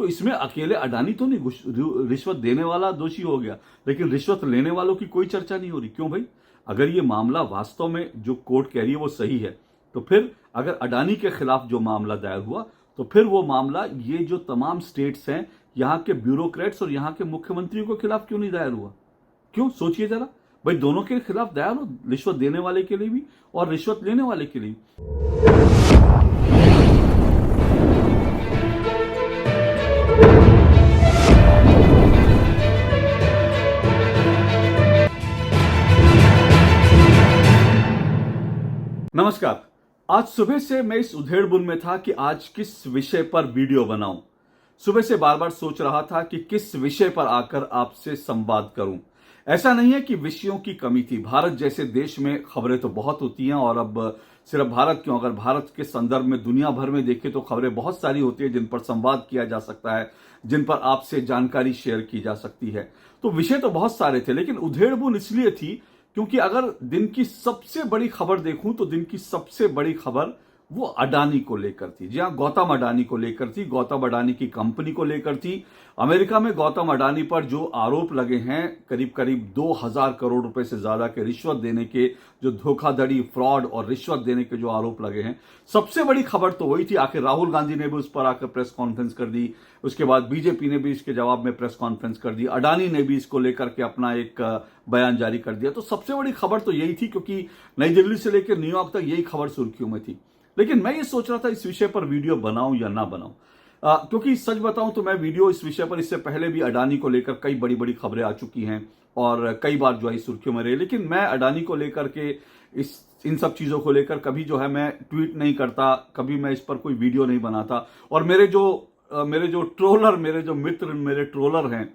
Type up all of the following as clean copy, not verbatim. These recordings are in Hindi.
तो इसमें अकेले अडानी तो नहीं रिश्वत देने वाला दोषी हो गया, लेकिन रिश्वत लेने वालों की कोई चर्चा नहीं हो रही। क्यों भाई? अगर ये मामला वास्तव में जो कोर्ट कह रही है वो सही है, तो फिर अगर अडानी के खिलाफ जो मामला दायर हुआ, तो फिर वो मामला ये जो तमाम स्टेट्स हैं, यहां के ब्यूरोक्रेट्स और यहां के मुख्यमंत्रियों के खिलाफ क्यों नहीं दायर हुआ? क्यों? सोचिए जरा भाई, दोनों के खिलाफ दायर हो, रिश्वत देने वाले के लिए भी और रिश्वत लेने वाले के लिए। नमस्कार। आज सुबह से मैं इस उधेड़बुन में था कि आज किस विषय पर वीडियो बनाऊं। सुबह से बार बार सोच रहा था कि किस विषय पर आकर आपसे संवाद करूं। ऐसा नहीं है कि विषयों की कमी थी। भारत जैसे देश में खबरें तो बहुत होती हैं, और अब सिर्फ भारत क्यों, अगर भारत के संदर्भ में दुनिया भर में देखें तो खबरें बहुत सारी होती है जिन पर संवाद किया जा सकता है, जिन पर आपसे जानकारी शेयर की जा सकती है। तो विषय तो बहुत सारे थे, लेकिन उधेड़बुन इसलिए थी क्योंकि अगर दिन की सबसे बड़ी खबर देखूं तो दिन की सबसे बड़ी खबर वो अडानी को लेकर थी। जी हां, गौतम अडानी को लेकर थी, गौतम अडानी की कंपनी को लेकर थी। अमेरिका में गौतम अडानी पर जो आरोप लगे हैं, करीब करीब 2000 करोड़ रुपए से ज्यादा के रिश्वत देने के, जो धोखाधड़ी, फ्रॉड और रिश्वत देने के जो आरोप लगे हैं, सबसे बड़ी खबर तो वही थी। आखिर राहुल गांधी ने भी उस पर आकर प्रेस कॉन्फ्रेंस कर दी, उसके बाद बीजेपी ने भी इसके जवाब में प्रेस कॉन्फ्रेंस कर दी, अडानी ने भी इसको लेकर के अपना एक बयान जारी कर दिया। तो सबसे बड़ी खबर तो यही थी, क्योंकि नई दिल्ली से लेकर न्यूयॉर्क तक यही खबर सुर्खियों में थी। लेकिन मैं ये सोच रहा था इस विषय पर वीडियो बनाऊं या ना बनाऊं, क्योंकि सच बताऊं तो मैं वीडियो इस विषय पर, इससे पहले भी अडानी को लेकर कई बड़ी बड़ी खबरें आ चुकी हैं और कई बार जो है सुर्खियों में रहे, लेकिन मैं अडानी को लेकर के इन सब चीजों को लेकर कभी जो है मैं ट्वीट नहीं करता, कभी मैं इस पर कोई वीडियो नहीं बनाता। और मेरे जो ट्रोलर, मेरे जो मित्र, मेरे ट्रोलर हैं,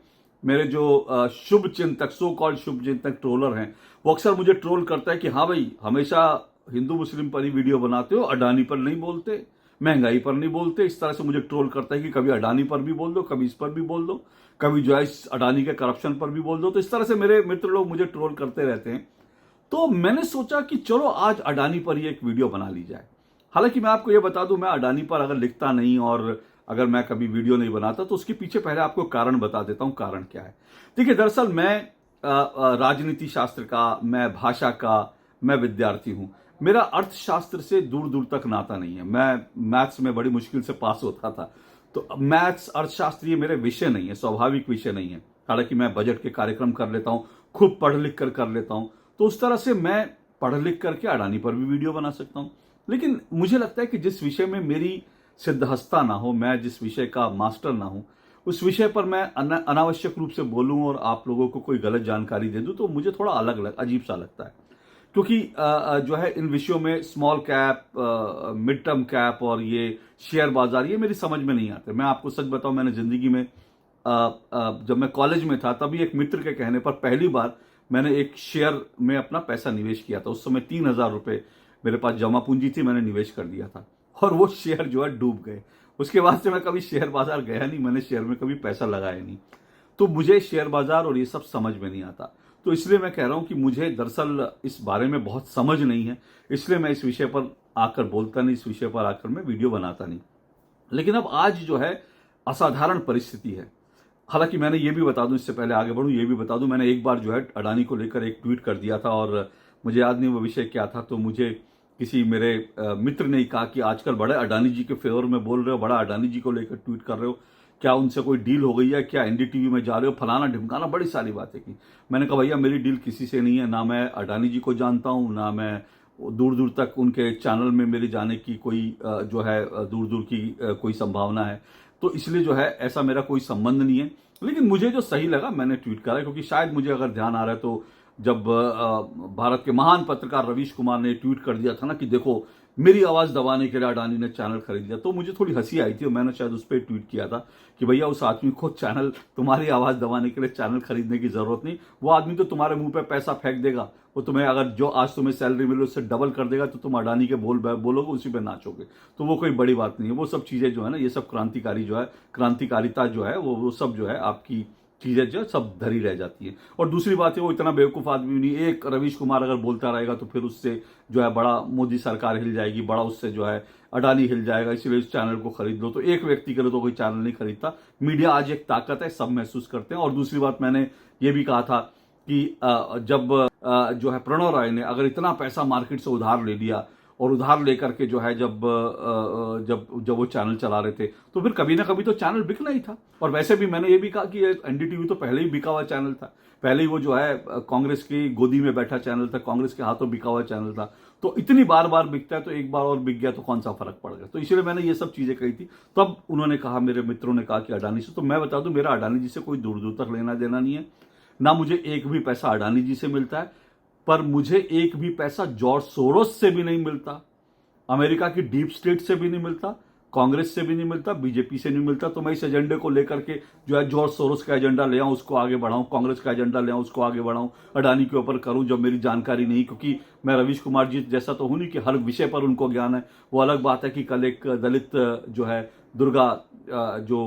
मेरे जो शुभ चिंतक, सो कॉल्ड शुभ चिंतक ट्रोलर हैं, वो अक्सर मुझे ट्रोल करता है कि हाँ भाई, हमेशा हिंदू मुस्लिम पर ही वीडियो बनाते हो, अडानी पर नहीं बोलते, महंगाई पर नहीं बोलते। इस तरह से मुझे ट्रोल करता है कि कभी अडानी पर भी बोल दो, कभी इस पर भी बोल दो, कभी जो है इस अडानी के करप्शन पर भी बोल दो। तो इस तरह से मेरे मित्र लोग मुझे ट्रोल करते रहते हैं। तो मैंने सोचा कि चलो आज अडानी पर ही एक वीडियो बना ली जाए। हालांकि मैं आपको यह बता दूं, मैं अडानी पर अगर लिखता नहीं और अगर मैं कभी वीडियो नहीं बनाता, तो उसके पीछे पहले आपको कारण बता देता हूं। कारण क्या है? देखिए, दरअसल मैं राजनीति शास्त्र का, मैं भाषा का, मैं विद्यार्थी हूं। मेरा अर्थशास्त्र से दूर दूर तक नाता नहीं है। मैं मैथ्स में बड़ी मुश्किल से पास होता था, तो मैथ्स, अर्थशास्त्र ये मेरे विषय नहीं है, स्वाभाविक विषय नहीं है। हालांकि मैं बजट के कार्यक्रम कर लेता हूं, खूब पढ़ लिख कर लेता हूं, तो उस तरह से मैं पढ़ लिख करके अडानी पर भी वीडियो बना सकता हूं। लेकिन मुझे लगता है कि जिस विषय में मेरी सिद्धहस्ता ना हो, मैं जिस विषय का मास्टर ना हूं, उस विषय पर मैं अनावश्यक रूप से बोलूं और आप लोगों को कोई गलत जानकारी दे दूं, तो मुझे थोड़ा अजीब सा लगता है। क्योंकि जो है इन विषयों में small cap, mid term cap और ये शेयर बाजार, ये मेरी समझ में नहीं आते। मैं आपको सच बताऊं, मैंने जिंदगी में जब मैं कॉलेज में था, तभी एक मित्र के कहने पर पहली बार मैंने एक शेयर में अपना पैसा निवेश किया था। उस समय 3000 रुपए मेरे पास जमा पूंजी थी, मैंने निवेश कर दिया था और वो शेयर जो है डूब गए। उसके बाद से मैं कभी शेयर बाजार गया नहीं, मैंने शेयर में कभी पैसा लगाया नहीं। तो मुझे शेयर बाजार और ये सब समझ में नहीं आता। तो इसलिए मैं कह रहा हूं कि मुझे दरअसल इस बारे में बहुत समझ नहीं है, इसलिए मैं इस विषय पर आकर बोलता नहीं, इस विषय पर आकर मैं वीडियो बनाता नहीं। लेकिन अब आज जो है असाधारण परिस्थिति है। हालांकि मैंने ये भी बता दूं, इससे पहले आगे बढ़ूं, ये भी बता दूं, मैंने एक बार जो है अडानी को लेकर एक ट्वीट कर दिया था, और मुझे याद नहीं वो विषय क्या था। तो मुझे किसी मेरे मित्र ने कहा कि आजकल बड़े अडानी जी के फेवर में बोल रहे हो, बड़ा अडानी जी को लेकर ट्वीट कर रहे हो, क्या उनसे कोई डील हो गई है, क्या एनडीटीवी में जा रहे हो, फलाना ढिमकाना, बड़ी सारी बातें की। मैंने कहा भैया, मेरी डील किसी से नहीं है, ना मैं अडानी जी को जानता हूं, ना मैं दूर दूर तक उनके चैनल में मेरे जाने की कोई जो है दूर दूर की कोई संभावना है। तो इसलिए जो है ऐसा मेरा कोई संबंध नहीं है। लेकिन मुझे जो सही लगा मैंने ट्वीट करा, क्योंकि शायद मुझे अगर ध्यान आ रहा है तो जब भारत के महान पत्रकार रवीश कुमार ने ट्वीट कर दिया था ना कि देखो, मेरी आवाज दबाने के लिए अडानी ने चैनल खरीद लिया, तो मुझे थोड़ी हंसी आई थी और मैंने शायद उस पर ट्वीट किया था कि भैया, उस आदमी को चैनल, तुम्हारी आवाज दबाने के लिए चैनल खरीदने की जरूरत नहीं। वो आदमी तो तुम्हारे मुंह पे पैसा फेंक देगा, वो तुम्हें अगर जो आज तुम्हें सैलरी मिले उससे डबल कर देगा, तो तुम अडानी के बोलोगे, उसी पे नाचोगे। तो वो कोई बड़ी बात नहीं है। वो सब चीजें जो है ना, ये सब क्रांतिकारी जो है, क्रांतिकारिता जो है, वो सब जो है आपकी चीजें जो सब धरी रह जाती हैं। और दूसरी बात है, वो इतना बेवकूफ आदमी नहीं, एक रवीश कुमार अगर बोलता रहेगा तो फिर उससे जो है बड़ा मोदी सरकार हिल जाएगी, बड़ा उससे जो है अडानी हिल जाएगा, इसलिए इस चैनल को खरीद लो। तो एक व्यक्ति के लिए तो कोई चैनल नहीं खरीदता। मीडिया आज एक ताकत है, सब महसूस करते हैं। और दूसरी बात, मैंने ये भी कहा था कि जब जो है प्रणव राय ने अगर इतना पैसा मार्केट से उधार ले लिया और उधार लेकर के जो है जब वो चैनल चला रहे थे, तो फिर कभी ना कभी तो चैनल बिकना ही था। और वैसे भी मैंने ये भी कहा कि एनडीटीवी तो पहले ही बिका हुआ चैनल था, पहले ही वो जो है कांग्रेस की गोदी में बैठा चैनल था, कांग्रेस के हाथों बिका हुआ चैनल था। तो इतनी बार बार बिकता है, तो एक बार और बिक गया तो कौन सा फर्क पड़ गया। तो इसलिए मैंने ये सब चीजें कही थी। तब उन्होंने कहा, मेरे मित्रों ने कहा कि अडानी से, तो मैं बता दूं, मेरा अडानी जी से कोई दूर दूर तक लेना देना नहीं है, ना मुझे एक भी पैसा अडानी जी से मिलता है, पर मुझे एक भी पैसा जॉर्ज सोरोस से भी नहीं मिलता, अमेरिका की डीप स्टेट से भी नहीं मिलता, कांग्रेस से भी नहीं मिलता, बीजेपी से नहीं मिलता। तो मैं इस एजेंडे को लेकर के जो है जॉर्ज सोरोस का एजेंडा ले आऊं, उसको आगे बढ़ाऊं, कांग्रेस का एजेंडा ले आऊं, उसको आगे बढ़ाऊं, अडानी के ऊपर करूं जब मेरी जानकारी नहीं, क्योंकि मैं रवीश कुमार जी जैसा तो हूं नहीं कि हर विषय पर उनको ज्ञान है। वो अलग बात है कि कल एक दलित जो है दुर्गा जो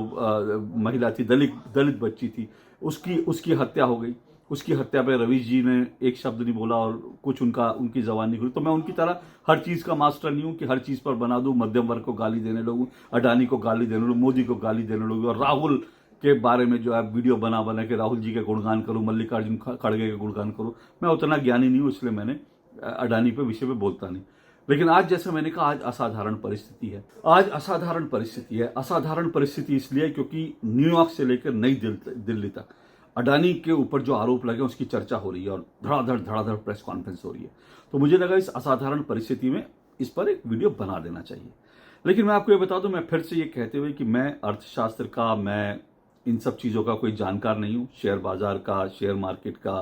महिला थी, दलित बच्ची थी, उसकी हत्या हो गई। उसकी हत्या पे रवीश जी ने एक शब्द नहीं बोला और कुछ उनकी जबान नहीं खुली। तो मैं उनकी तरह हर चीज का मास्टर नहीं हूं कि हर चीज पर बना दूं, मध्यम वर्ग को गाली देने लगूं, अडानी को गाली देने लगूं, मोदी को गाली देने लगूं, और राहुल के बारे में जो है वीडियो बना बना के राहुल जी के गुणगान करूं, मल्लिकार्जुन खड़गे के गुणगान करूं। मैं उतना ज्ञानी नहीं हूं, इसलिए मैंने अडानी पे विषय पे बोलता नहीं। लेकिन आज, जैसे मैंने कहा, आज असाधारण परिस्थिति है। आज असाधारण परिस्थिति है। असाधारण परिस्थिति इसलिए क्योंकि न्यूयॉर्क से लेकर नई दिल्ली तक अडानी के ऊपर जो आरोप लगे उसकी चर्चा हो रही है और धड़ाधड़ प्रेस कॉन्फ्रेंस हो रही है। तो मुझे लगा इस असाधारण परिस्थिति में इस पर एक वीडियो बना देना चाहिए। लेकिन मैं आपको ये बता दूं, मैं फिर से ये कहते हुए कि मैं अर्थशास्त्र का, मैं इन सब चीज़ों का कोई जानकार नहीं हूं, शेयर बाजार का, शेयर मार्केट का,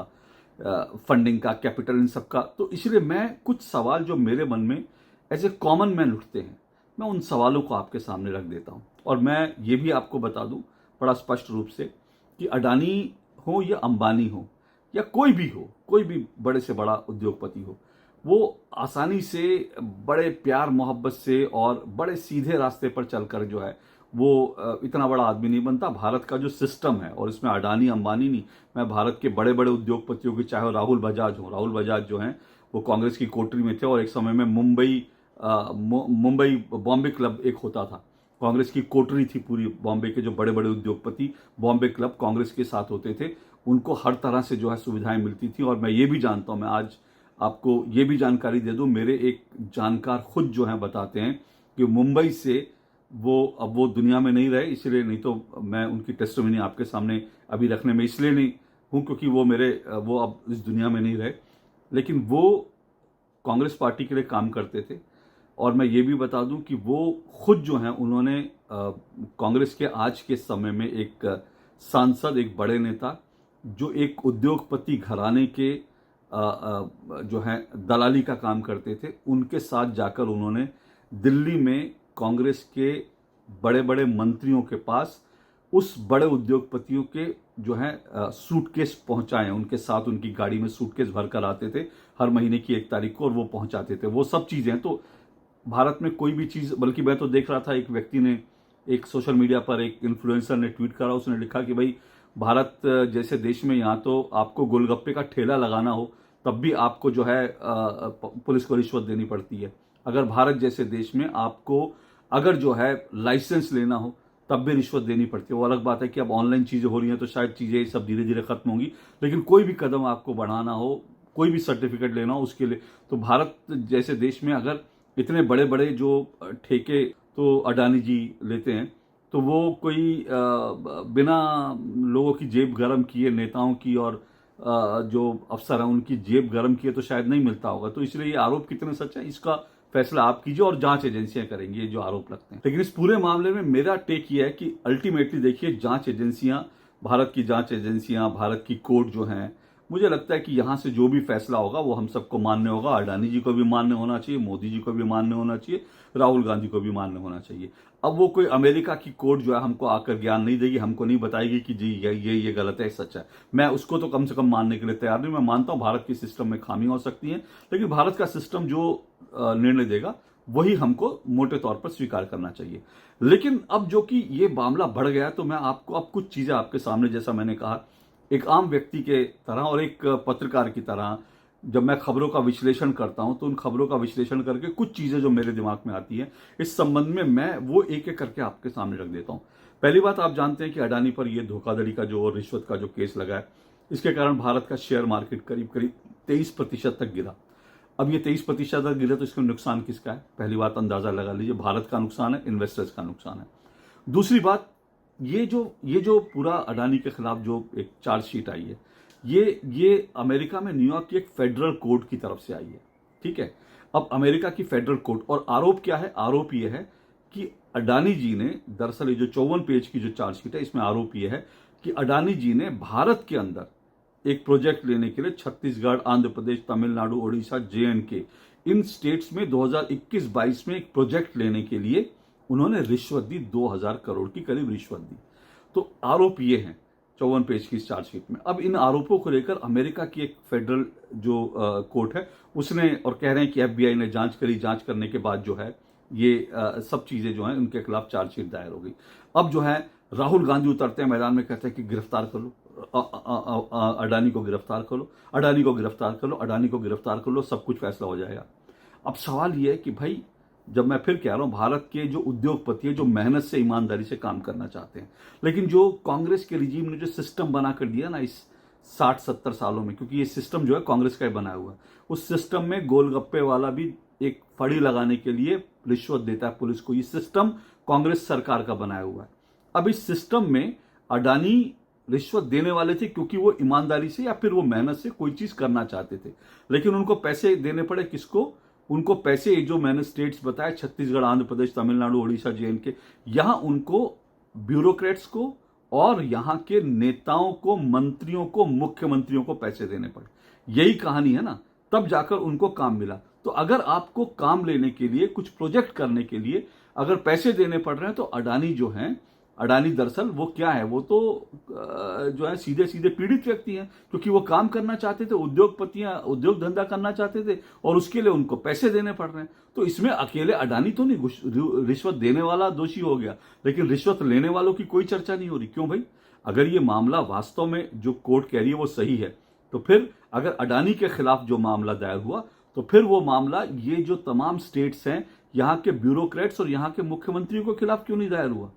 फंडिंग का, कैपिटल, इन सब का। तो इसलिए मैं कुछ सवाल जो मेरे मन में एज ए कॉमन मैन उठते हैं, मैं उन सवालों को आपके सामने रख देता हूं। और मैं ये भी आपको बता दूं बड़ा स्पष्ट रूप से कि अडानी हो या अंबानी हो या कोई भी बड़े से बड़ा उद्योगपति हो, वो आसानी से, बड़े प्यार मोहब्बत से और बड़े सीधे रास्ते पर चलकर जो है वो इतना बड़ा आदमी नहीं बनता। भारत का जो सिस्टम है, और इसमें अडानी अंबानी नहीं, मैं भारत के बड़े बड़े उद्योगपतियों की, चाहे राहुल बजाज जो हैं, वो कांग्रेस की कोठरी में थे और एक समय में मुंबई बॉम्बे क्लब एक होता था, कांग्रेस की कोठरी थी पूरी। बॉम्बे के जो बड़े बड़े उद्योगपति, बॉम्बे क्लब कांग्रेस के साथ होते थे, उनको हर तरह से जो है सुविधाएं मिलती थी। और मैं ये भी जानता हूं, मैं आज आपको ये भी जानकारी दे दूं, मेरे एक जानकार खुद जो है बताते हैं कि मुंबई से अब वो दुनिया में नहीं रहे, इसलिए, नहीं तो मैं उनकी टेस्टिमनी आपके सामने अभी रखने में इसलिए नहीं हूं क्योंकि वो अब इस दुनिया में नहीं रहे, लेकिन वो कांग्रेस पार्टी के लिए काम करते थे। और मैं ये भी बता दूं कि वो खुद जो हैं, उन्होंने कांग्रेस के आज के समय में एक सांसद, एक बड़े नेता, जो एक उद्योगपति घराने के जो हैं दलाली का काम करते थे, उनके साथ जाकर उन्होंने दिल्ली में कांग्रेस के बड़े बड़े मंत्रियों के पास उस बड़े उद्योगपतियों के जो है सूटकेस पहुंचाए। उनके साथ उनकी गाड़ी में सूटकेस भरकर आते थे हर महीने की 1 तारीख को, और वो पहुंचाते थे। वो सब चीजें, तो भारत में कोई भी चीज, बल्कि मैं तो देख रहा था, एक व्यक्ति ने, एक सोशल मीडिया पर एक इन्फ्लुएंसर ने ट्वीट करा, उसने लिखा कि भाई, भारत जैसे देश में यहाँ तो आपको गोलगप्पे का ठेला लगाना हो तब भी आपको जो है पुलिस को रिश्वत देनी पड़ती है। अगर भारत जैसे देश में आपको अगर जो है लाइसेंस लेना हो तब भी रिश्वत देनी पड़ती है। वो अलग बात है कि अब ऑनलाइन चीजें हो रही हैं तो शायद चीजें सब धीरे धीरे खत्म होंगी, लेकिन कोई भी कदम आपको बढ़ाना हो, कोई भी सर्टिफिकेट लेना हो, उसके लिए तो भारत जैसे देश में अगर इतने बड़े बड़े जो ठेके तो अडानी जी लेते हैं, तो वो कोई बिना लोगों की जेब गर्म किए, नेताओं की और जो अफसर हैं उनकी जेब गर्म किए तो शायद नहीं मिलता होगा। तो इसलिए ये आरोप कितने सच है, इसका फैसला आप कीजिए और जांच एजेंसियां करेंगी ये जो आरोप लगते हैं। लेकिन इस पूरे मामले में मेरा टेक ये है कि अल्टीमेटली देखिए, जांच एजेंसियां, भारत की जांच एजेंसियां, भारत की कोर्ट जो हैं, मुझे लगता है कि यहां से जो भी फैसला होगा वो हम सबको मान्य होगा। अडानी जी को भी मान्य होना चाहिए, मोदी जी को भी मान्य होना चाहिए, राहुल गांधी को भी मान्य होना चाहिए। अब वो कोई अमेरिका की कोर्ट जो है हमको आकर ज्ञान नहीं देगी, हमको नहीं बताएगी कि जी ये गलत है, सच है। मैं उसको तो कम से कम मानने के लिए तैयार नहीं। मैं मानता हूं भारत के सिस्टम में खामी हो सकती है, लेकिन भारत का सिस्टम जो निर्णय देगा वही हमको मोटे तौर पर स्वीकार करना चाहिए। लेकिन अब जो कि ये मामला बढ़ गया, तो मैं आपको अब कुछ चीजें आपके सामने, जैसा मैंने कहा, एक आम व्यक्ति के तरह और एक पत्रकार की तरह जब मैं खबरों का विश्लेषण करता हूं, तो उन खबरों का विश्लेषण करके कुछ चीजें जो मेरे दिमाग में आती हैं इस संबंध में मैं वो एक एक करके आपके सामने रख देता हूं। पहली बात, आप जानते हैं कि अडानी पर ये धोखाधड़ी का जो और रिश्वत का जो केस लगा है, इसके कारण भारत का शेयर मार्केट करीब करीब 23% तक गिरा। अब ये 23% तक गिरा तो इसका नुकसान किसका है? पहली बात अंदाजा लगा लीजिए, भारत का नुकसान है, इन्वेस्टर्स का नुकसान है। दूसरी बात, ये जो पूरा अडानी के खिलाफ जो एक चार्जशीट आई है, ये अमेरिका में न्यूयॉर्क की एक फेडरल कोर्ट की तरफ से आई है। ठीक है, अब अमेरिका की फेडरल कोर्ट, और आरोप क्या है? आरोप ये है कि अडानी जी ने, दरअसल ये जो 54 पेज की जो चार्जशीट है, इसमें आरोप ये है कि अडानी जी ने भारत के अंदर एक प्रोजेक्ट लेने के लिए छत्तीसगढ़, आंध्र प्रदेश, तमिलनाडु, ओडिशा, JNK, इन स्टेट्स में 2021-22 में एक प्रोजेक्ट लेने के लिए उन्होंने रिश्वत दी, 2000 करोड़ की करीब रिश्वत दी। तो आरोप ये हैं 54 पेज की इस चार्जशीट में। अब इन आरोपों को लेकर अमेरिका की एक फेडरल जो कोर्ट है उसने, और कह रहे हैं कि FBI ने जांच करी, जांच करने के बाद जो है ये सब चीजें जो हैं उनके खिलाफ चार्जशीट दायर हो गई। अब जो है राहुल गांधी उतरते हैं मैदान में, कहते हैं कि गिरफ्तार कर लो अडानी को, गिरफ्तार करो, अडानी को गिरफ्तार कर लो, अडानी को गिरफ्तार कर लो, सब कुछ फैसला हो जाएगा। अब सवाल यह है कि भाई, जब मैं फिर कह रहा हूं, भारत के जो उद्योगपति है, जो मेहनत से, ईमानदारी से काम करना चाहते हैं, लेकिन जो कांग्रेस के रिजीम ने जो सिस्टम बना कर दिया ना इस 60-70 सालों में, क्योंकि ये सिस्टम जो है कांग्रेस का ही बनाया हुआ है, उस सिस्टम में गोलगप्पे वाला भी एक फड़ी लगाने के लिए रिश्वत देता है पुलिस को। ये सिस्टम कांग्रेस सरकार का बनाया हुआ है। अब इस सिस्टम में अडानी रिश्वत देने वाले थे क्योंकि वो ईमानदारी से या फिर वो मेहनत से कोई चीज करना चाहते थे, लेकिन उनको पैसे देने पड़े। किसको? उनको पैसे, जो मैंने स्टेट्स बताए, छत्तीसगढ़, आंध्र प्रदेश, तमिलनाडु, ओडिशा, JNK, यहां उनको ब्यूरोक्रेट्स को और यहां के नेताओं को, मंत्रियों को, मुख्यमंत्रियों को पैसे देने पड़े। यही कहानी है ना, तब जाकर उनको काम मिला। तो अगर आपको काम लेने के लिए, कुछ प्रोजेक्ट करने के लिए अगर पैसे देने पड़ रहे हैं, तो अडानी जो हैं, अडानी दरअसल वो क्या है? वो तो जो है सीधे सीधे पीड़ित व्यक्ति हैं, क्योंकि वो काम करना चाहते थे, उद्योगपतियां उद्योग धंधा करना चाहते थे, और उसके लिए उनको पैसे देने पड़ रहे हैं। तो इसमें अकेले अडानी तो नहीं रिश्वत देने वाला दोषी हो गया, लेकिन रिश्वत लेने वालों की कोई चर्चा नहीं हो रही। क्यों भाई? अगर ये मामला वास्तव में जो कोर्ट कह रही है वो सही है, तो फिर अगर अडानी के खिलाफ जो मामला दायर हुआ, तो फिर वो मामला ये जो तमाम स्टेट्स हैं, यहां के ब्यूरोक्रेट्स और यहां के मुख्यमंत्रियों के खिलाफ क्यों नहीं दायर हुआ?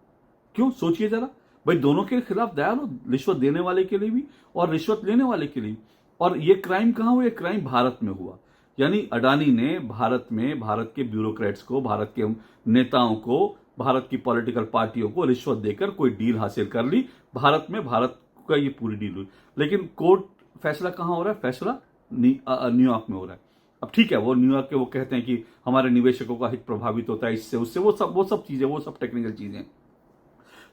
क्यों? सोचिए जरा भाई, दोनों के खिलाफ दायर हो, रिश्वत देने वाले के लिए भी और रिश्वत लेने वाले के लिए। और ये क्राइम कहां हुआ? ये क्राइम भारत में हुआ। यानी अडानी ने भारत में, भारत के ब्यूरोक्रेट्स को, भारत के नेताओं को, भारत की पॉलिटिकल पार्टियों को रिश्वत देकर कोई डील हासिल कर ली भारत में। भारत का ये पूरी डील हुई, लेकिन कोर्ट फैसला कहां हो रहा है? फैसला न्यूयॉर्क में हो रहा है। अब ठीक है, वो न्यूयॉर्क के वो कहते हैं कि हमारे निवेशकों का हित प्रभावित होता है इससे उससे, वो सब चीजें, वो सब टेक्निकल चीजें।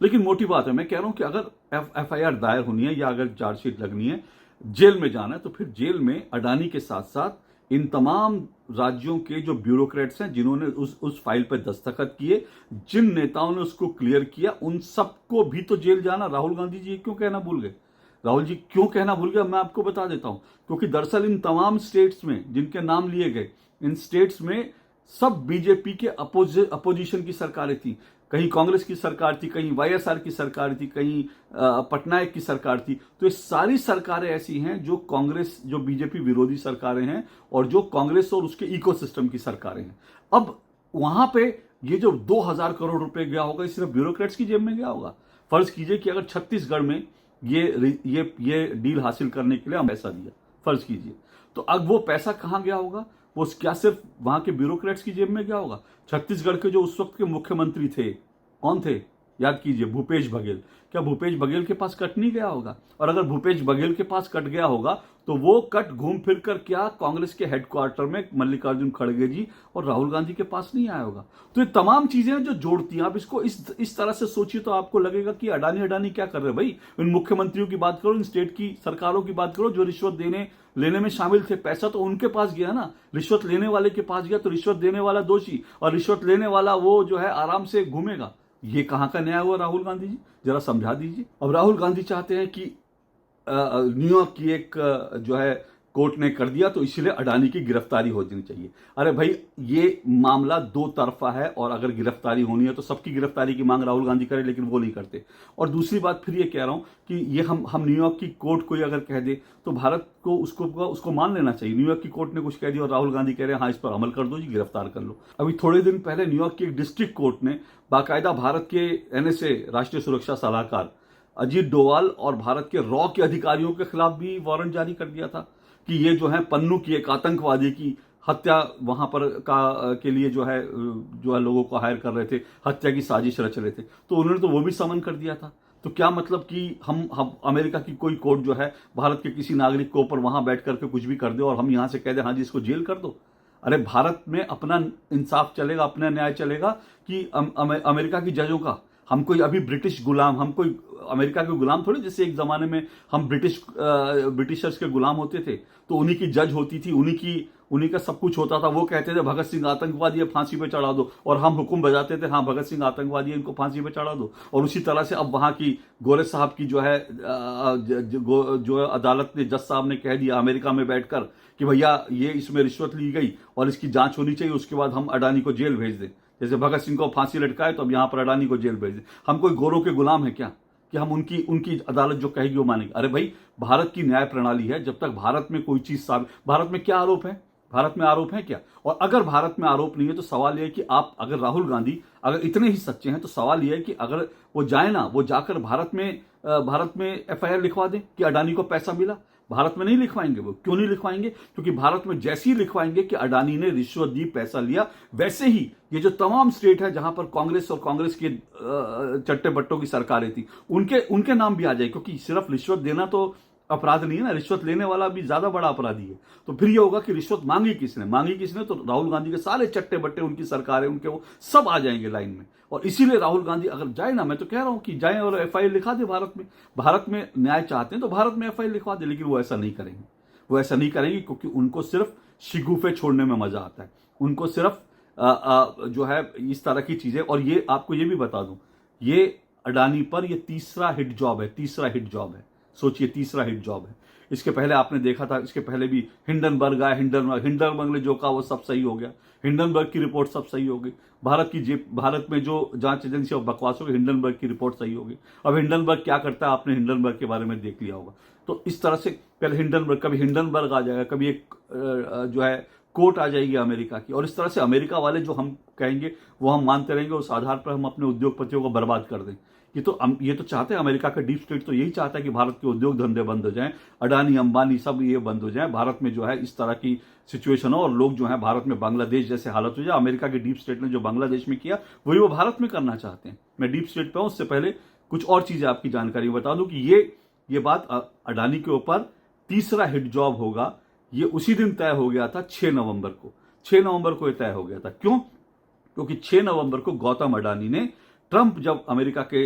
लेकिन मोटी बात है, मैं कह रहा हूं कि अगर FIR दायर होनी है या अगर चार्जशीट लगनी है, जेल में जाना है, तो फिर जेल में अडानी के साथ साथ इन तमाम राज्यों के जो ब्यूरोक्रेट्स हैं, जिन्होंने उस फाइल पर दस्तखत किए, जिन नेताओं ने उसको क्लियर किया, उन सबको भी तो जेल जाना। राहुल गांधी जी क्यों कहना भूल गए? राहुल जी क्यों कहना भूल गए? मैं आपको बता देता हूं, क्योंकि दरअसल इन तमाम स्टेट्स में जिनके नाम लिए गए, इन स्टेट्स में सब बीजेपी के अपोजिशन की सरकारें थी। कहीं कांग्रेस की सरकार थी, कहीं YSR की सरकार थी, कहीं पटनायक की सरकार थी। तो ये सारी सरकारें ऐसी हैं जो कांग्रेस, जो बीजेपी विरोधी सरकारें हैं, और जो कांग्रेस और उसके इकोसिस्टम की सरकारें हैं। अब वहां पे ये जो 2000 करोड़ रुपए गया होगा, ये सिर्फ ब्यूरोक्रेट्स की जेब में गया होगा। फर्ज कीजिए कि अगर छत्तीसगढ़ में ये डील हासिल करने के लिए हम पैसा दिया, फर्ज कीजिए, तो अब वो पैसा कहां गया होगा? वो क्या सिर्फ वहां के ब्यूरोक्रेट्स की जेब में गया होगा? छत्तीसगढ़ के जो उस वक्त के मुख्यमंत्री थे, कौन थे? याद कीजिए, भूपेश बघेल। क्या भूपेश बघेल के पास कट नहीं गया होगा? और अगर भूपेश बघेल के पास कट गया होगा, तो वो कट घूम फिर कर क्या कांग्रेस के हेडक्वार्टर में मल्लिकार्जुन खड़गे जी और राहुल गांधी के पास नहीं आया होगा? तो ये तमाम चीजें जो जोड़ती हैं, आप इसको इस तरह से सोचिए तो आपको लगेगा कि अडानी क्या कर रहे हैं भाई। इन मुख्यमंत्रियों की बात करो, इन स्टेट की सरकारों की बात करो जो रिश्वत लेने में शामिल थे। पैसा तो उनके पास गया ना, रिश्वत लेने वाले के पास गया, तो रिश्वत देने वाला दोषी और रिश्वत लेने वाला वो जो है आराम से घूमेगा। ये कहां का न्याय हुआ राहुल गांधी जी? जरा समझा दीजिए। अब राहुल गांधी चाहते हैं कि न्यूयॉर्क की एक जो है कोर्ट ने कर दिया तो इसलिए अडानी की गिरफ्तारी हो जानी चाहिए। अरे भाई, ये मामला दो तरफा है और अगर गिरफ्तारी होनी है तो सबकी गिरफ्तारी की मांग राहुल गांधी करे, लेकिन वो नहीं करते। और दूसरी बात फिर ये कह रहा हूं कि ये हम न्यूयॉर्क की कोर्ट को अगर कह दे तो भारत को उसको मान लेना चाहिए। न्यूयॉर्क की कोर्ट ने कुछ कह दिया और राहुल गांधी कह रहे हैं हाँ इस पर अमल कर दो जी, गिरफ्तार कर लो। अभी थोड़े दिन पहले न्यूयॉर्क की एक डिस्ट्रिक्ट कोर्ट ने बाकायदा भारत के NSA राष्ट्रीय सुरक्षा सलाहकार अजीत डोवाल और भारत के रॉ के अधिकारियों के खिलाफ भी वारंट जारी कर दिया था कि ये जो है पन्नू की एक आतंकवादी की हत्या वहां पर के लिए जो है लोगों को हायर कर रहे थे, हत्या की साजिश रच रहे थे, तो उन्होंने तो वो भी समन कर दिया था। तो क्या मतलब कि हम अमेरिका की कोई कोर्ट जो है भारत के किसी नागरिक को ऊपर वहां बैठ करके कुछ भी कर दे और हम यहां से कह दे हाँ जी इसको जेल कर दो। अरे भारत में अपना इंसाफ चलेगा, अपना न्याय चलेगा कि अमेरिका की जजों का? हम कोई अभी ब्रिटिश गुलाम, हम कोई अमेरिका के गुलाम थोड़ी, जैसे एक जमाने में हम ब्रिटिशर्स के गुलाम होते थे तो उन्हीं की जज होती थी, उन्हीं का सब कुछ होता था। वो कहते थे भगत सिंह आतंकवादी है फांसी पे चढ़ा दो, और हम हुक्म बजाते थे हाँ भगत सिंह आतंकवादी है इनको फांसी पे चढ़ा दो। और उसी तरह से अब वहां की गोरे साहब की जो है जो अदालत ने, जज साहब ने कह दिया अमेरिका में बैठकर कि भैया ये इसमें रिश्वत ली गई और इसकी जांच होनी चाहिए, उसके बाद हम अडानी को जेल भेज दें। जैसे भगत सिंह को फांसी लटकाए तो अब यहां पर अडानी को जेल भेज दें। हम कोई गोरों के गुलाम है क्या कि हम उनकी अदालत जो कहेगी वो मानेंगे? अरे भाई, भारत की न्याय प्रणाली है, जब तक भारत में कोई चीज भारत में क्या आरोप है? भारत में आरोप है क्या? और अगर भारत में आरोप नहीं है तो सवाल यह है कि आप, अगर राहुल गांधी अगर इतने ही सच्चे हैं तो सवाल यह है कि अगर वो जाए ना, वो जाकर भारत में FIR लिखवा दें कि अडानी को पैसा मिला। भारत में नहीं लिखवाएंगे। वो क्यों नहीं लिखवाएंगे? क्योंकि भारत में जैसे ही लिखवाएंगे कि अडानी ने रिश्वत दी, पैसा लिया, वैसे ही ये जो तमाम स्टेट है जहां पर कांग्रेस और कांग्रेस के चट्टे बट्टों की सरकारें थी, उनके नाम भी आ जाए। क्योंकि सिर्फ रिश्वत देना तो अपराध नहीं है ना, रिश्वत लेने वाला भी ज्यादा बड़ा अपराधी है। तो फिर ये होगा कि रिश्वत मांगी किसने? तो राहुल गांधी के सारे चट्टे बट्टे, उनकी सरकारें, उनके वो सब आ जाएंगे लाइन में। और इसीलिए राहुल गांधी अगर जाए ना, मैं तो कह रहा हूं कि जाए और FIR लिखा दे भारत में न्याय चाहते हैं तो भारत में FIR लिखवा दे। लेकिन वो ऐसा नहीं करेंगे क्योंकि उनको सिर्फ शिगुफे छोड़ने में मजा आता है। उनको सिर्फ जो है इस तरह की चीजें। और ये आपको ये भी बता दूं, ये अडानी पर ये तीसरा हिट जॉब है। सोचिए, तीसरा हिट जॉब है। इसके पहले आपने देखा था, इसके पहले भी हिंडनबर्ग आया, हिंडनबर्ग ने जो कहा वो सब सही हो गया। हिंडनबर्ग की रिपोर्ट सब सही हो गई। भारत में जो जांच एजेंसी और बकवास हो गई, हिंडनबर्ग की रिपोर्ट सही हो गई। अब हिंडनबर्ग क्या करता है आपने हिंडनबर्ग के बारे में देख लिया होगा। तो इस तरह से पहले कभी हिंडनबर्ग आ जाएगा, कभी एक जो है कोर्ट आ जाएगी अमेरिका की, और इस तरह से अमेरिका वाले जो हम कहेंगे वो हम मानते रहेंगे। उस आधार पर हम अपने उद्योगपतियों को बर्बाद कर दें। ये तो चाहते हैं, अमेरिका का डीप स्टेट तो यही चाहता है कि भारत के उद्योग धंधे बंद हो जाएं, अडानी अंबानी सब ये बंद हो जाएं, भारत में जो है इस तरह की सिचुएशन हो और लोग जो है भारत में बांग्लादेश जैसे हालत हो जाए। अमेरिका के डीप स्टेट ने जो बांग्लादेश में किया वही वो भारत में करना चाहते हैं। मैं डीप स्टेट पे हूं, उससे पहले कुछ और चीजें आपकी जानकारी बता दूं कि ये बात अडानी के ऊपर तीसरा हिट जॉब होगा, ये उसी दिन तय हो गया था 6 नवंबर को। 6 नवंबर को यह तय हो गया था। क्यों? क्योंकि 6 नवंबर को गौतम अडानी ने, ट्रंप जब अमेरिका के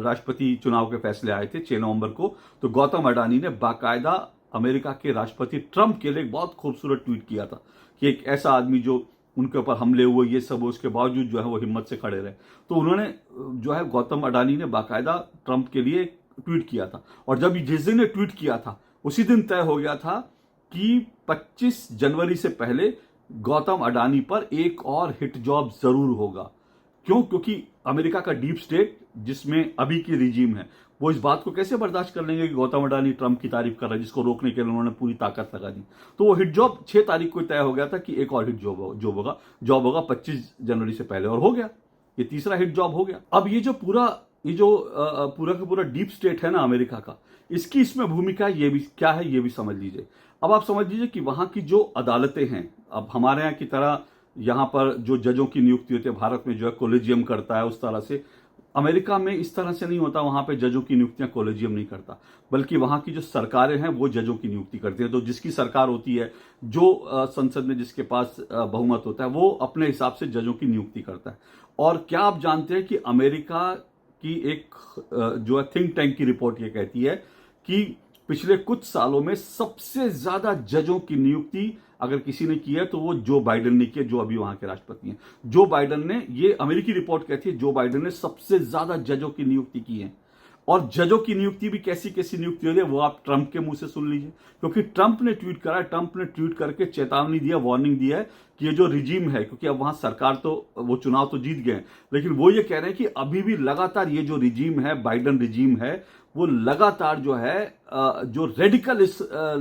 राष्ट्रपति चुनाव के फैसले आए थे 6 नवंबर को, तो गौतम अडानी ने बाकायदा अमेरिका के राष्ट्रपति ट्रंप के लिए एक बहुत खूबसूरत ट्वीट किया था कि एक ऐसा आदमी जो उनके ऊपर हमले हुए, ये सब, उसके बावजूद जो है वो हिम्मत से खड़े रहे। तो उन्होंने जो है गौतम अडानी ने बाकायदा ट्रंप के लिए ट्वीट किया था। और जब जिस दिन ने ट्वीट किया था उसी दिन तय हो गया था कि 25 जनवरी से पहले गौतम अडानी पर एक और हिट जॉब जरूर होगा। क्यों? क्योंकि अमेरिका का डीप स्टेट, जिसमें अभी की रिजीम है, वो इस बात को कैसे बर्दाश्त कर लेंगे कि गौतम अडानी ट्रंप की तारीफ कर रहा है, जिसको रोकने के लिए उन्होंने पूरी ताकत लगा दी। तो वो हिट जॉब 6 तारीख को तय हो गया था कि एक और हिट जॉब होगा 25 जनवरी से पहले, और हो गया। ये तीसरा हिट जॉब हो गया। अब ये जो पूरा का पूरा डीप स्टेट है ना अमेरिका का, इसमें भूमिका ये भी क्या है ये भी समझ लीजिए। अब आप समझ लीजिए कि वहां की जो अदालतें हैं, अब हमारे यहाँ की तरह यहां पर जो जजों की नियुक्ति होती है, भारत में जो है कोलेजियम करता है, उस तरह से अमेरिका में इस तरह से नहीं होता। वहां पे जजों की नियुक्तियां कोलेजियम नहीं करता, बल्कि वहां की जो सरकारें हैं वो जजों की नियुक्ति करती है। तो जिसकी सरकार होती है, जो संसद में जिसके पास बहुमत होता है, वो अपने हिसाब से जजों की नियुक्ति करता है। और क्या आप जानते हैं कि अमेरिका की एक जो है थिंक टैंक की रिपोर्ट ये कहती है कि पिछले कुछ सालों में सबसे ज्यादा जजों की नियुक्ति अगर किसी ने की है तो वो जो बाइडेन ने की है, जो अभी वहां के राष्ट्रपति हैं। जो बाइडेन ने, ये अमेरिकी रिपोर्ट कहती है, जो बाइडेन ने सबसे ज्यादा जजों की नियुक्ति की है। और जजों की नियुक्ति भी कैसी कैसी नियुक्ति हो रही है वो आप ट्रंप के मुंह से सुन लीजिए, क्योंकि ट्रंप ने ट्वीट करा है, ट्रंप ने ट्वीट करके चेतावनी दिया, वार्निंग दिया है कि ये जो रिजीम है, क्योंकि अब वहां सरकार तो वो चुनाव तो जीत गए हैं, लेकिन वो ये कह रहे हैं कि अभी भी लगातार ये जो रिजीम है, बाइडन रिजीम है, वो लगातार जो है जो रेडिकल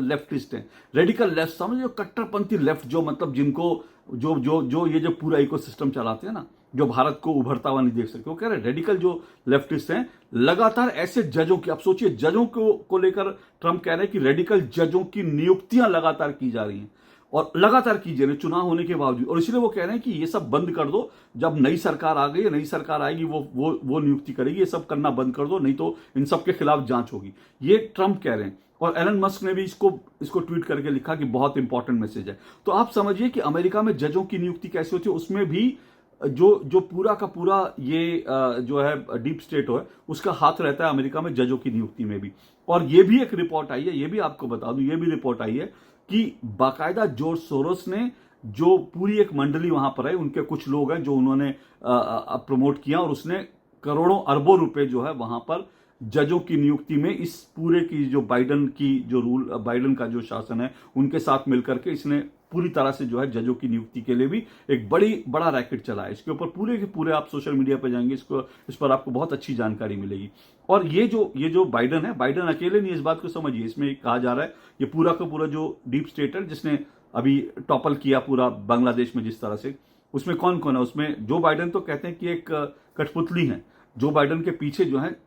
लेफ्टिस्ट हैं, रेडिकल लेफ्ट समझ, जो कट्टरपंथी लेफ्ट, जो मतलब जिनको जो जो जो ये जो पूरा इकोसिस्टम चलाते हैं ना, जो भारत को उभरता हुआ नहीं देख सकते, वो कह रहे हैं रेडिकल जो लेफ्टिस्ट हैं लगातार ऐसे जजों की, अब सोचिए जजों को लेकर ट्रंप कह रहे हैं कि रेडिकल जजों की नियुक्तियां लगातार की जा रही हैं और लगातार की जा रही, चुनाव होने के बावजूद, और इसलिए वो कह रहे हैं कि ये सब बंद कर दो, जब नई सरकार आ गई है, नई सरकार आएगी वो नियुक्ति करेगी, ये सब करना बंद कर दो, नहीं तो इन सब के खिलाफ जांच होगी, ये ट्रंप कह रहे हैं। और एलन मस्क ने भी इसको ट्वीट करके लिखा कि बहुत इंपॉर्टेंट मैसेज है। तो आप समझिए कि अमेरिका में जजों की नियुक्ति कैसे होती है, उसमें भी जो पूरा का पूरा ये जो है डीप स्टेट है उसका हाथ रहता है अमेरिका में जजों की नियुक्ति में भी। और ये भी एक रिपोर्ट आई है, ये भी आपको बता दूं, ये भी रिपोर्ट आई है कि बाकायदा जॉर्ज सोरोस ने जो पूरी एक मंडली वहां पर है, उनके कुछ लोग हैं जो उन्होंने प्रमोट किया, और उसने करोड़ों अरबों रुपए जो है वहां पर जजों की नियुक्ति में, इस पूरे की जो बाइडन की जो रूल, बाइडन का जो शासन है उनके साथ मिलकर के इसने पूरी तरह से जो है जजों की नियुक्ति के लिए भी एक बड़ा रैकेट चला है। इसके ऊपर पूरे के पूरे आप सोशल मीडिया पर जाएंगे, इस पर आपको बहुत अच्छी जानकारी मिलेगी। और ये जो बाइडन है, बाइडन अकेले नहीं, इस बात को समझिए, इसमें कहा जा रहा है ये पूरा का पूरा जो डीप स्टेट है जिसने अभी टॉपल किया पूरा बांग्लादेश में जिस तरह से, उसमें कौन कौन है, उसमें जो बाइडन तो कहते हैं कि एक कठपुतली है, जो बाइडन के पीछे जो है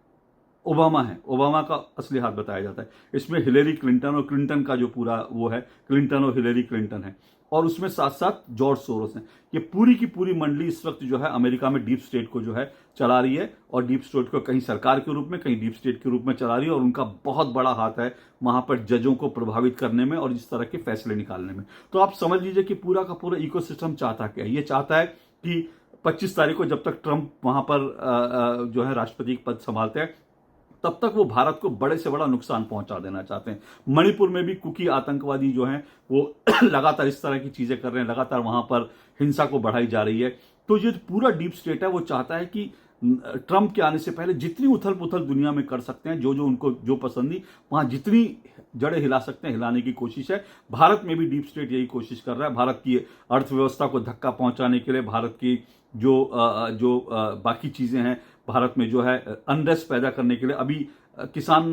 ओबामा है, ओबामा का असली हाथ बताया जाता है। इसमें हिलेरी क्लिंटन, और क्लिंटन का जो पूरा वो है, क्लिंटन और हिलेरी क्लिंटन है, और उसमें साथ साथ जॉर्ज सोरोस है। ये पूरी की पूरी मंडली इस वक्त जो है अमेरिका में डीप स्टेट को जो है चला रही है, और डीप स्टेट को कहीं सरकार के रूप में, कहीं डीप स्टेट के रूप में चला रही है, और उनका बहुत बड़ा हाथ है वहां पर जजों को प्रभावित करने में और इस तरह के फैसले निकालने में। तो आप समझ लीजिए कि पूरा का पूरा इकोसिस्टम चाहता क्या है, ये चाहता है कि 25 तारीख को जब तक ट्रंप वहां पर जो है राष्ट्रपति पद संभालते हैं, तब तक वो भारत को बड़े से बड़ा नुकसान पहुंचा देना चाहते हैं। मणिपुर में भी कुकी आतंकवादी जो हैं वो लगातार इस तरह की चीजें कर रहे हैं, लगातार वहां पर हिंसा को बढ़ाई जा रही है। तो ये पूरा डीप स्टेट है वो चाहता है कि ट्रंप के आने से पहले जितनी उथल पुथल दुनिया में कर सकते हैं, जो उनको जो पसंद नहीं, वहां जितनी जड़ें हिला सकते हैं हिलाने की कोशिश है। भारत में भी डीप स्टेट यही कोशिश कर रहा है, भारत की अर्थव्यवस्था को धक्का पहुंचाने के लिए, भारत की जो बाकी चीजें हैं भारत में जो है अनरेस्ट पैदा करने के लिए। अभी किसान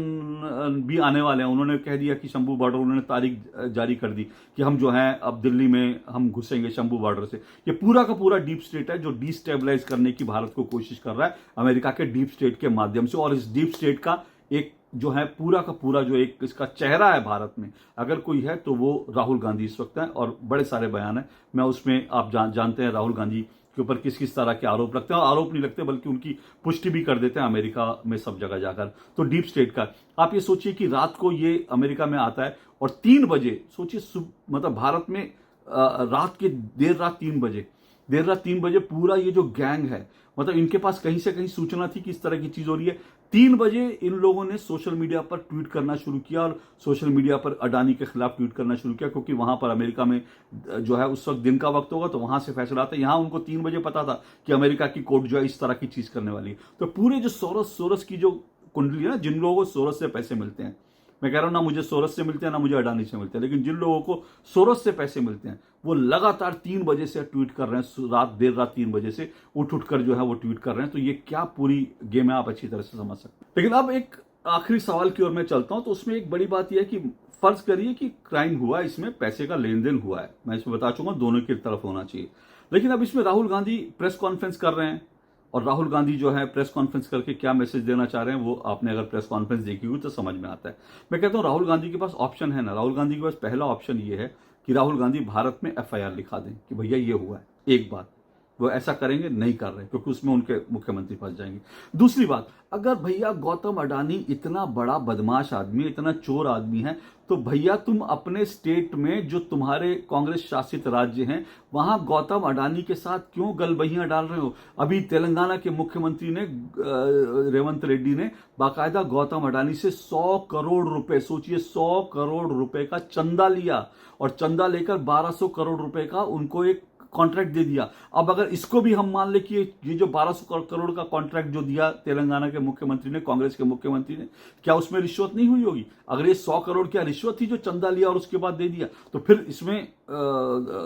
भी आने वाले हैं, उन्होंने कह दिया कि शंभू बॉर्डर, उन्होंने तारीख जारी कर दी कि हम जो है अब दिल्ली में हम घुसेंगे शंभू बॉर्डर से। ये पूरा का पूरा डीप स्टेट है जो डिस्टेबलाइज करने की भारत को कोशिश कर रहा है अमेरिका के डीप स्टेट के माध्यम से। और इस डीप स्टेट का एक जो है पूरा का पूरा जो एक इसका चेहरा है भारत में अगर कोई है तो वो राहुल गांधी इस वक्त है, और बड़े सारे बयान है। मैं उसमें आप जानते हैं राहुल गांधी के ऊपर किस किस तरह के आरोप लगते हैं, और आरोप नहीं लगते बल्कि उनकी पुष्टि भी कर देते हैं अमेरिका में सब जगह जाकर। तो डीप स्टेट का आप ये सोचिए कि रात को ये अमेरिका में आता है और 3 बजे सोचिए, मतलब भारत में रात के देर रात 3 बजे पूरा ये जो गैंग है, मतलब इनके पास कहीं से कहीं सूचना थी कि इस तरह की चीज हो रही है। 3 बजे इन लोगों ने सोशल मीडिया पर ट्वीट करना शुरू किया, और सोशल मीडिया पर अडानी के खिलाफ ट्वीट करना शुरू किया, क्योंकि वहां पर अमेरिका में जो है उस वक्त दिन का वक्त होगा तो वहां से फैसला आता है। यहां उनको 3 बजे पता था कि अमेरिका की कोर्ट जो है इस तरह की चीज करने वाली है। तो पूरे जो सोरस की जो कुंडली है ना, जिन लोगों को सोरस से पैसे मिलते हैं, मैं कह रहा हूं ना मुझे सोरस से मिलते हैं ना मुझे अडानी से मिलते हैं, लेकिन जिन लोगों को सोरस से पैसे मिलते हैं वो लगातार 3 बजे से ट्वीट कर रहे हैं, देर रात 3 बजे से उठ कर जो है वो ट्वीट कर रहे हैं। तो ये क्या पूरी गेम है आप अच्छी तरह से समझ सकते हैं। लेकिन अब एक आखिरी सवाल की ओर मैं चलता हूं, तो उसमें एक बड़ी बात यह है कि फर्ज करिए कि क्राइम हुआ, इसमें पैसे का लेन देन हुआ है, मैं इसमें बता चुका दोनों की तरफ होना चाहिए। लेकिन अब इसमें राहुल गांधी प्रेस कॉन्फ्रेंस कर रहे हैं, और राहुल गांधी जो है प्रेस कॉन्फ्रेंस करके क्या मैसेज देना चाह रहे हैं वो आपने अगर प्रेस कॉन्फ्रेंस देखी हुई तो समझ में आता है। मैं कहता हूं राहुल गांधी के पास ऑप्शन है ना, राहुल गांधी के पास पहला ऑप्शन ये है कि राहुल गांधी भारत में FIR लिखा दें कि भैया ये हुआ है। एक बात वो ऐसा करेंगे, नहीं कर रहे क्योंकि उसमें उनके मुख्यमंत्री फंस जाएंगे। दूसरी बात, अगर भैया गौतम अडानी इतना बड़ा बदमाश आदमी, इतना चोर आदमी है, तो भैया तुम अपने स्टेट में जो तुम्हारे कांग्रेस शासित राज्य हैं वहां गौतम अडानी के साथ क्यों गलबहियां डाल रहे हो। अभी तेलंगाना के मुख्यमंत्री ने रेवंत रेड्डी ने बाकायदा गौतम अडानी से 100 करोड़ रुपए, सोचिए 100 करोड़ रुपए का चंदा लिया, और चंदा लेकर 1200 करोड़ रुपए का उनको एक कॉन्ट्रैक्ट दे दिया। अब अगर इसको भी हम मान ले कि ये जो 1200 करोड़ का कॉन्ट्रैक्ट जो दिया तेलंगाना के मुख्यमंत्री ने, कांग्रेस के मुख्यमंत्री ने, क्या उसमें रिश्वत नहीं हुई होगी? अगर ये 100 करोड़ क्या रिश्वत थी जो चंदा लिया और उसके बाद दे दिया, तो फिर इसमें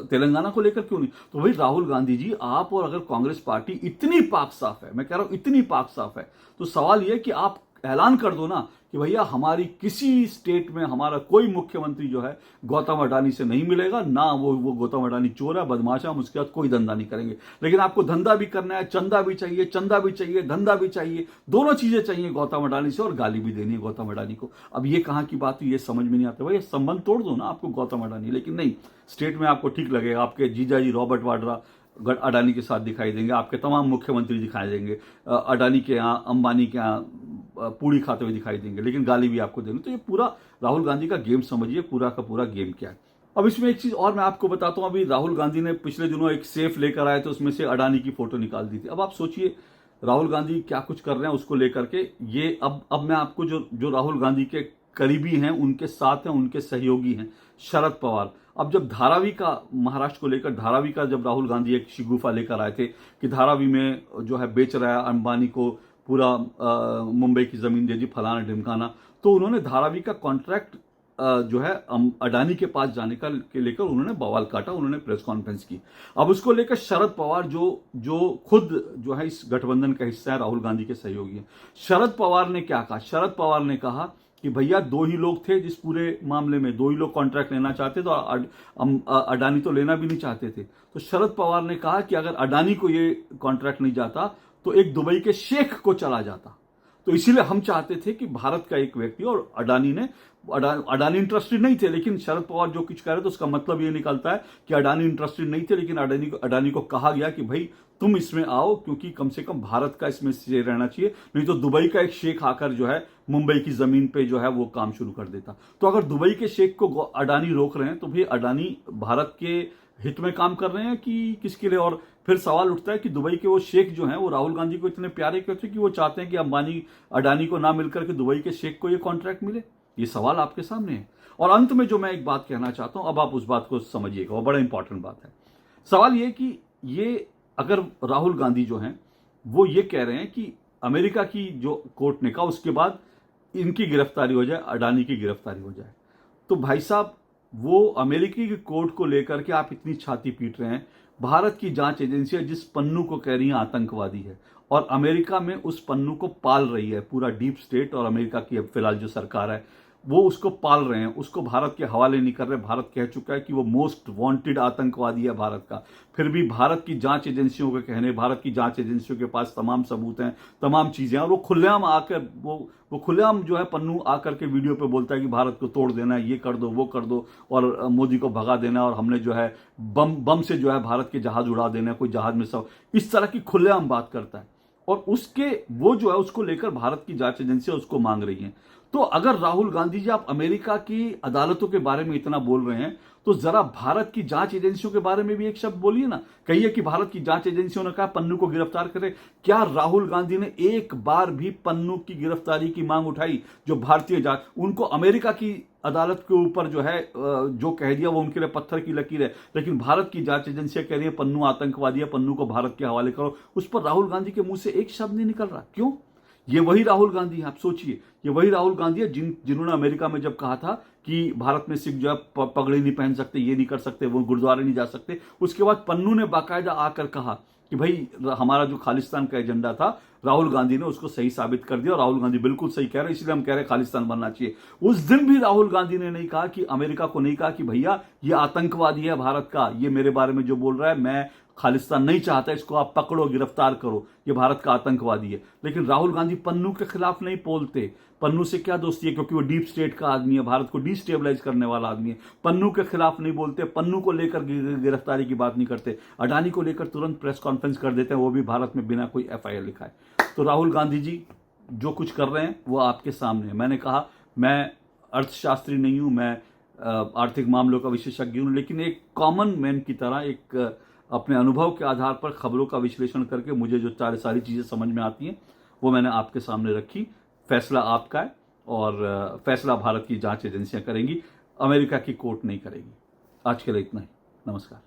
तेलंगाना को लेकर क्यों नहीं? तो भाई राहुल गांधी जी, आप और अगर कांग्रेस पार्टी इतनी पाक साफ है, मैं कह रहा हूं इतनी पाक साफ है, तो सवाल यह कि आप ऐलान कर दो ना कि भैया हमारी किसी स्टेट में हमारा कोई मुख्यमंत्री जो है गौतम अडानी से नहीं मिलेगा, ना वो गौतम अडानी चोर है, बदमाश है, हम उसके बाद कोई धंधा नहीं करेंगे। लेकिन आपको धंधा भी करना है, चंदा भी चाहिए, चंदा भी चाहिए, धंधा भी चाहिए, दोनों चीजें चाहिए गौतम अडानी से, और गाली भी देनी है गौतम अडानी को। अब ये कहां की बात हुई, ये समझ में नहीं आता। भाई संबंध तोड़ दो ना आपको गौतम अडानी, लेकिन नहीं, स्टेट में आपको ठीक लगेगा, आपके जीजा जी रॉबर्ट वाड्रा अडानी के साथ दिखाई देंगे, आपके तमाम मुख्यमंत्री दिखाई देंगे, अडानी के यहाँ, अंबानी के यहाँ पूड़ी खाते हुए दिखाई देंगे, लेकिन गाली भी आपको देंगे। तो ये पूरा राहुल गांधी का गेम समझिए, पूरा का पूरा गेम क्या है। अब इसमें एक चीज और मैं आपको बताता हूं, अभी राहुल गांधी ने पिछले दिनों एक सेफ लेकर आए तो उसमें से अडानी की फोटो निकाल दी थी। अब आप सोचिए राहुल गांधी क्या कुछ कर रहे हैं उसको लेकर के। ये अब मैं आपको जो राहुल गांधी के करीबी हैं, उनके साथ हैं, उनके सहयोगी हैं, शरद पवार। अब जब धारावी का, महाराष्ट्र को लेकर धारावी का जब राहुल गांधी एक शिगुफा लेकर आए थे कि धारावी में जो है बेच रहा है अंबानी को पूरा मुंबई की जमीन दे दी, फलाना ढिमकाना, तो उन्होंने धारावी का कॉन्ट्रैक्ट जो है अडानी के पास जाने का के लेकर उन्होंने बवाल काटा, उन्होंने प्रेस कॉन्फ्रेंस की। अब उसको लेकर शरद पवार जो खुद जो है इस गठबंधन का हिस्सा है, राहुल गांधी के सहयोगी हैं, शरद पवार ने क्या कहा? शरद पवार ने कहा कि भैया दो ही लोग थे जिस पूरे मामले में, दो ही लोग कॉन्ट्रैक्ट लेना चाहते थे, तो अडानी तो लेना भी नहीं चाहते थे। तो शरद पवार ने कहा कि अगर अडानी को ये कॉन्ट्रैक्ट नहीं जाता तो एक दुबई के शेख को चला जाता। तो इसीलिए हम चाहते थे कि भारत का एक व्यक्ति, और अडानी इंटरेस्टेड नहीं थे, लेकिन शरद पवार जो कुछ कह रहे थे उसका मतलब ये निकलता है कि अडानी इंटरेस्टेड नहीं थे, लेकिन अडानी को कहा गया कि भाई तुम इसमें आओ, क्योंकि कम से कम भारत का इसमें शेयर रहना चाहिए, नहीं तो दुबई का एक शेख आकर जो है मुंबई की जमीन पे जो है वो काम शुरू कर देता। तो अगर दुबई के शेख को अडानी रोक रहे हैं तो भाई अडानी भारत के हित में काम कर रहे हैं कि किसके लिए? और फिर सवाल उठता है कि दुबई के वो शेख जो हैं वो राहुल गांधी को इतने प्यारे क्यों थे कि वो चाहते हैं कि अंबानी अडानी को ना मिलकर के दुबई के शेख को ये कॉन्ट्रैक्ट मिले? ये सवाल आपके सामने है। और अंत में जो मैं एक बात कहना चाहता हूं, अब आप उस बात को समझिएगा, वो बड़ा इंपॉर्टेंट बात है। सवाल ये कि ये अगर राहुल गांधी जो हैं वो ये कह रहे हैं कि अमेरिका की जो कोर्ट ने कहा उसके बाद इनकी गिरफ्तारी हो जाए, अडानी की गिरफ्तारी हो जाए, तो भाई साहब वो अमेरिकी की कोर्ट को लेकर के आप इतनी छाती पीट रहे हैं। भारत की जांच एजेंसी है जिस पन्नू को कह रही है आतंकवादी है, और अमेरिका में उस पन्नू को पाल रही है पूरा डीप स्टेट, और अमेरिका की अब फिलहाल जो सरकार है वो उसको पाल रहे हैं, उसको भारत के हवाले नहीं कर रहे। भारत कह चुका है कि वो मोस्ट वांटेड आतंकवादी है भारत का। फिर भी भारत की जांच एजेंसियों के कहने, भारत की जांच एजेंसियों के पास तमाम सबूत हैं, तमाम चीजें हैं, और वो खुलेआम आकर वो खुलेआम जो है पन्नू आकर के वीडियो पे बोलता है कि भारत को तोड़ देना है, ये कर दो, वो कर दो, और मोदी को भगा देना, और हमने जो है बम से जो है भारत के जहाज उड़ा देना, कोई जहाज में सब, इस तरह की खुलेआम बात करता है। और उसके वो जो है उसको लेकर भारत की जांच एजेंसियां उसको मांग रही हैं। तो अगर राहुल गांधी जी आप अमेरिका की अदालतों के बारे में इतना बोल रहे हैं, तो जरा भारत की जांच एजेंसियों के बारे में भी एक शब्द बोलिए ना। कहिए कि भारत की जांच एजेंसियों ने कहा पन्नू को गिरफ्तार करें। क्या राहुल गांधी ने एक बार भी पन्नू की गिरफ्तारी की मांग उठाई? जो भारतीय जांच, उनको अमेरिका की अदालत के ऊपर जो है जो कह दिया वो उनके लिए पत्थर की लकीर है, लेकिन भारत की जांच एजेंसियां कह रही है पन्नू आतंकवादी है, पन्नू को भारत के हवाले करो। उस पर राहुल गांधी के मुंह से एक शब्द नहीं निकल रहा। क्यों? ये वही राहुल गांधी है, आप सोचिए, ये वही राहुल गांधी है जिन्होंने अमेरिका में जब कहा था कि भारत में सिख जो है पगड़ी नहीं पहन सकते, ये नहीं कर सकते, वो गुरुद्वारे नहीं जा सकते, उसके बाद पन्नू ने बाकायदा आकर कहा कि भाई हमारा जो खालिस्तान का एजेंडा था राहुल गांधी ने उसको सही साबित कर दिया, और राहुल गांधी बिल्कुल सही कह रहे हैं, इसलिए हम कह रहे हैं खालिस्तान बनना चाहिए। उस दिन भी राहुल गांधी ने नहीं कहा कि अमेरिका को नहीं कहा कि भैया ये आतंकवादी है भारत का, ये मेरे बारे में जो बोल रहा है, मैं खालिस्तान नहीं चाहता, इसको आप पकड़ो, गिरफ्तार करो, ये भारत का आतंकवादी है। लेकिन राहुल गांधी पन्नू के खिलाफ नहीं बोलते। पन्नू से क्या दोस्ती है? क्योंकि वो डीप स्टेट का आदमी है, भारत को डिस्टेबलाइज करने वाला आदमी है। पन्नू के खिलाफ नहीं बोलते, पन्नू को लेकर गिरफ्तारी की बात नहीं करते, अडानी को लेकर तुरंत प्रेस कॉन्फ्रेंस कर देते हैं, वो भी भारत में बिना कोई FIR लिखाए। तो राहुल गांधी जी जो कुछ कर रहे हैं वो आपके सामने है। मैंने कहा मैं अर्थशास्त्री नहीं हूं, मैं आर्थिक मामलों का विशेषज्ञ हूं, लेकिन एक कॉमन मैन की तरह एक अपने अनुभव के आधार पर खबरों का विश्लेषण करके मुझे जो सारी चीजें समझ में आती हैं वो मैंने आपके सामने रखी। फैसला आपका है, और फैसला भारत की जांच एजेंसियां करेंगी, अमेरिका की कोर्ट नहीं करेगी। आज के लिए इतना ही। नमस्कार।